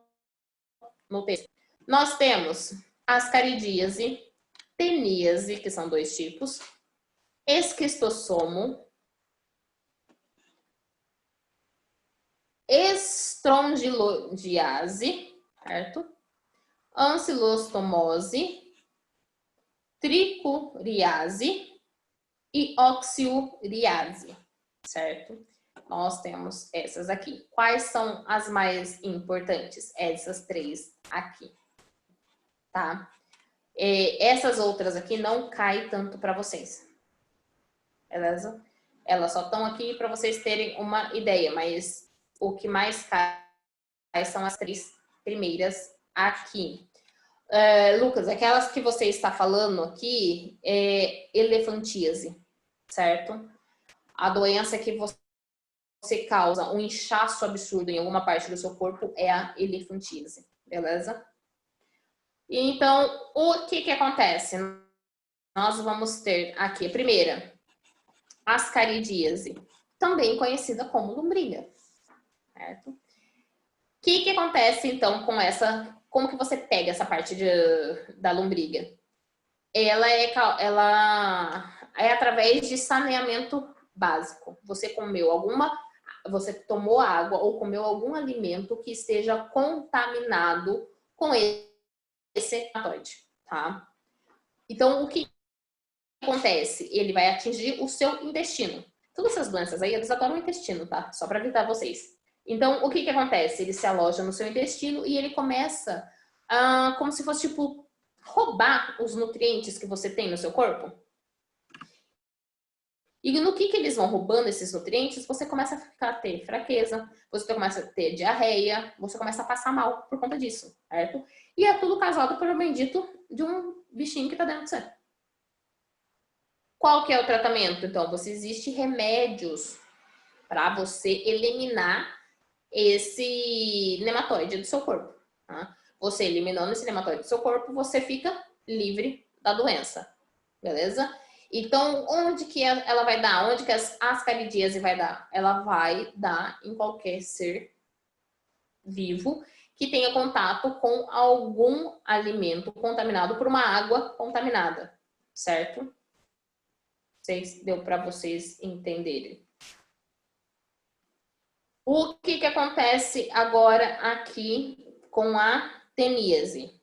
No texto. Nós temos ascaridíase, teníase, que são 2 tipos, esquistossomo, estrongiloidiase, certo? Ancilostomose, tricuriase e oxiuriase, certo? Nós temos essas aqui. Quais são as mais importantes? Essas 3 aqui, tá? Essas outras aqui não caem tanto para vocês, beleza? Elas só estão aqui para vocês terem uma ideia, mas o que mais cai são as 3 primeiras aqui. Lucas, aquelas que você está falando aqui é elefantíase, certo? A doença que você causa um inchaço absurdo em alguma parte do seu corpo é a elefantíase, beleza? Então, o que acontece? Nós vamos ter aqui a primeira, ascaridíase, também conhecida como lombriga, certo? O que acontece, então, com essa... Como que você pega essa parte da lombriga? Ela é através de saneamento básico. Você tomou água ou comeu algum alimento que esteja contaminado com esse nematóide, tá? Então, o que acontece? Ele vai atingir o seu intestino. Todas essas doenças aí, eles adoram o intestino, tá? Só para avisar vocês. Então, o que acontece? Ele se aloja no seu intestino e ele começa como se fosse, tipo, roubar os nutrientes que você tem no seu corpo. E no que eles vão roubando esses nutrientes, você começa a ter fraqueza, você começa a ter diarreia, você começa a passar mal por conta disso, certo? E é tudo causado pelo bendito de um bichinho que tá dentro de você. Qual que é o tratamento? Então, existem remédios para você eliminar esse nematóide do seu corpo. Tá? Você eliminando esse nematóide do seu corpo, você fica livre da doença, beleza? Então, onde que ela vai dar? Onde que as ascaridíase vai dar? Ela vai dar em qualquer ser vivo que tenha contato com algum alimento contaminado por uma água contaminada, certo? Deu para vocês entenderem. O que acontece agora aqui com a teníase?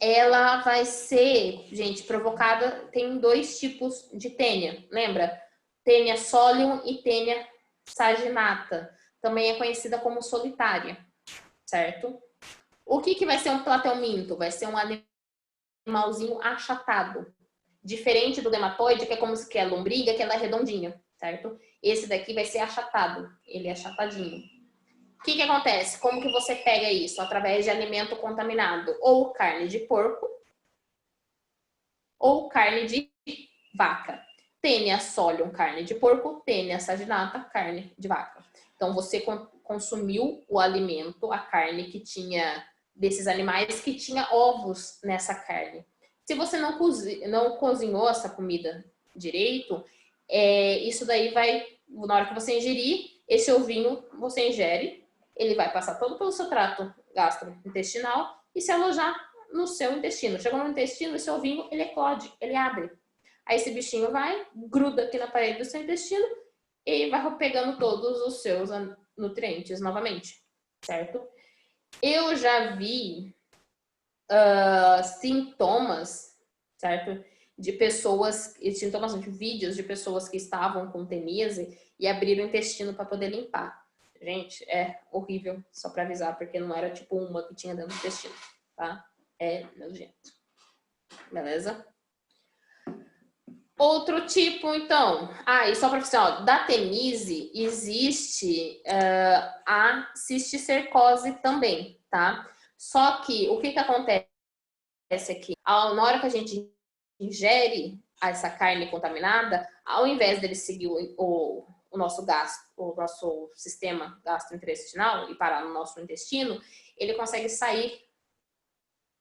Ela vai ser, gente, provocada, tem dois tipos de tênia, lembra? Tênia solium e tênia saginata. Também é conhecida como solitária, certo? O que vai ser um plateuminto? Vai ser um animalzinho achatado. Diferente do nematóide, que é como se que é lombriga, que ela é redondinha, certo? Esse daqui vai ser achatado, ele é achatadinho. O que acontece? Como que você pega isso? Através de alimento contaminado, ou carne de porco, ou carne de vaca. Tênia solium, carne de porco, tênia saginata, carne de vaca. Então, você consumiu o alimento, a carne que tinha desses animais que tinha ovos nessa carne. Se você não cozinhou essa comida direito, isso daí vai, na hora que você ingerir, esse ovinho você ingere, ele vai passar todo pelo seu trato gastrointestinal e se alojar no seu intestino. Chegou no intestino, esse ovinho, ele eclode, ele abre. Aí esse bichinho vai, gruda aqui na parede do seu intestino e vai pegando todos os seus nutrientes novamente, certo? Eu já vi sintomas, certo? De pessoas, sintomas de vídeos de pessoas que estavam com teníase e abriram o intestino para poder limpar. Gente, é horrível, só para avisar, porque não era tipo uma que tinha dentro do intestino, tá? É nojento. Beleza? Outro tipo, então. E só para ó, da teníase existe a cisticercose também, tá? Só que o que acontece aqui? Na hora que a gente ingere essa carne contaminada, ao invés dele seguir o nosso sistema gastrointestinal e parar no nosso intestino, ele consegue sair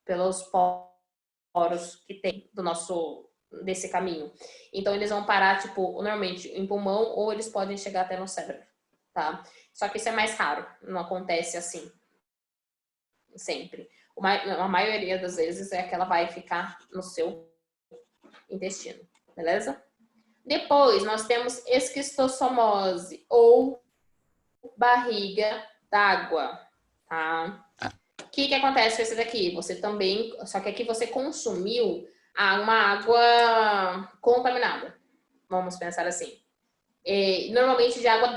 pelos poros que tem desse caminho. Então, eles vão parar, tipo, normalmente em pulmão ou eles podem chegar até no cérebro, tá? Só que isso é mais raro, não acontece assim sempre. A maioria das vezes é que ela vai ficar no seu intestino, beleza? Depois, nós temos esquistossomose ou barriga d'água, tá? O que acontece com esse daqui? Você também, só que aqui você consumiu uma água contaminada, vamos pensar assim. Normalmente de água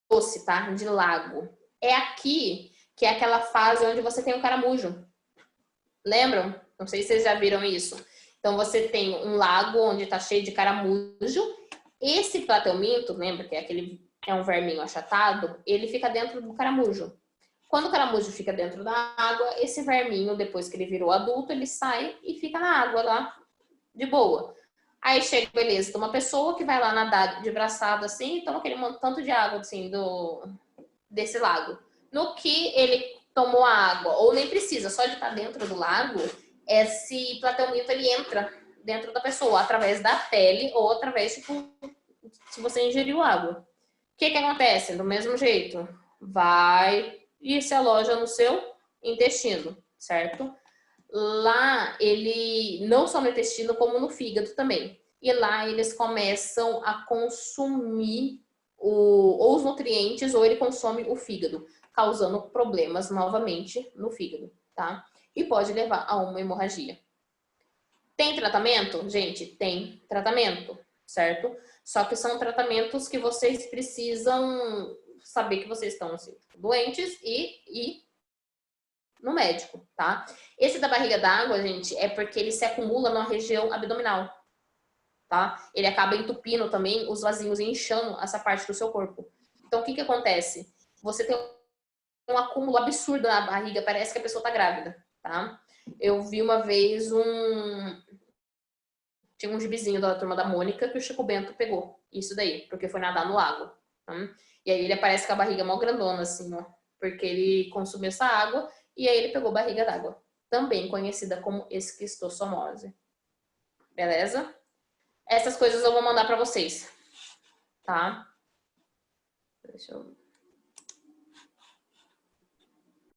doce, tá? De lago. É aqui que é aquela fase onde você tem um caramujo. Lembram? Não sei se vocês já viram isso. Então, você tem um lago onde está cheio de caramujo. Esse plateuminto, lembra que é um verminho achatado? Ele fica dentro do caramujo. Quando o caramujo fica dentro da água, esse verminho, depois que ele virou adulto, ele sai e fica na água lá, de boa. Aí chega, beleza, tem uma pessoa que vai lá nadar de braçada assim, e toma aquele tanto de água assim desse lago. No que ele tomou água, ou nem precisa, só de estar dentro do lago, esse plateuminto ele entra dentro da pessoa, através da pele ou através, tipo, se você ingeriu água. O que que acontece? Do mesmo jeito, vai e se aloja no seu intestino, certo? Lá, ele, não só no intestino, como no fígado também. E lá eles começam a consumir ou os nutrientes, ou ele consome o fígado, causando problemas novamente no fígado, tá? E pode levar a uma hemorragia. Tem tratamento? Gente, tem tratamento, certo? Só que são tratamentos que vocês precisam saber que vocês estão assim, doentes e no médico, tá? Esse da barriga d'água, gente, é porque ele se acumula na região abdominal, tá? Ele acaba entupindo também os vasinhos e inchando essa parte do seu corpo. Então, o que que acontece? Você tem um acúmulo absurdo na barriga, parece que a pessoa tá grávida, tá? Eu vi uma vez tinha um gibizinho da Turma da Mônica que o Chico Bento pegou. Isso daí, porque foi nadar no lago. Tá? E aí ele aparece com a barriga mó grandona, assim, ó. Porque ele consumiu essa água e aí ele pegou barriga d'água. Também conhecida como esquistossomose. Beleza? Essas coisas eu vou mandar pra vocês. Tá? Deixa eu